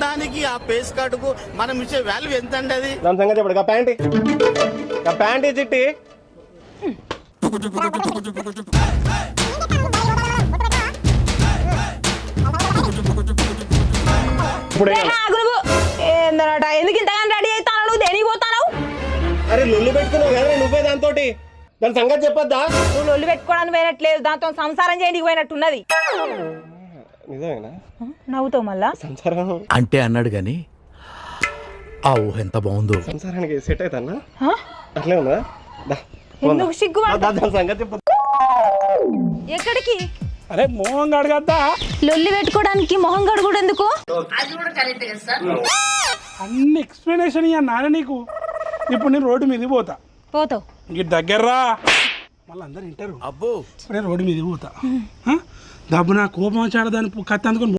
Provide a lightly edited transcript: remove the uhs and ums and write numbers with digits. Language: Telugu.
దానికి ఆ పేస్ కార్డుకు మనం ఇచ్చే వాల్యూ ఎంత అండి? అది దాని సంగతి చెప్పడు. ప్యాంటీ చిట్టి ఏందనట ఎందుకు ఇంతగానో రెడీ అవుతాను? దేనికి పోతాను? అరే లొల్లి పెట్టుకున్నావు కదా నువ్వే దాంతో. దాని సంగతి చెప్పొద్దా? నువ్వు లొల్లి పెట్టుకోవడానికి పోయినట్లేదు, దాంతో సంసారం చేయడానికి పోయినట్టున్నది. నిజమేనా? నవ్వుతావు మళ్ళా. సంసారం అంటే అన్నాడు గాని ఆ ఊహ ఎంత బాగుందో. సంసారానికి సెట్ అవుతానా? అట్లే ఉందా? ఎందుకు సిగ్గు? దాని సంగతి చెప్పు. ఎక్కడికి? అరే మొహం కడగద్దా? లొల్లి పెట్టుకోవడానికి మొహం కడుగుడు ఎందుకు? అన్ని ఎక్స్ప్లెనేషన్ ఇయ్య నాన్న నీకు. ఇప్పుడు నేను రోడ్డు మీద పోతావు ఇంక దగ్గర్రా మళ్ళీ అందరు వింటారు. అబ్బో ఇప్పుడే రోడ్డు మీద పోతా. డబ్బు నా కోపం వచ్చాడు దాని కత్తి అందుకొని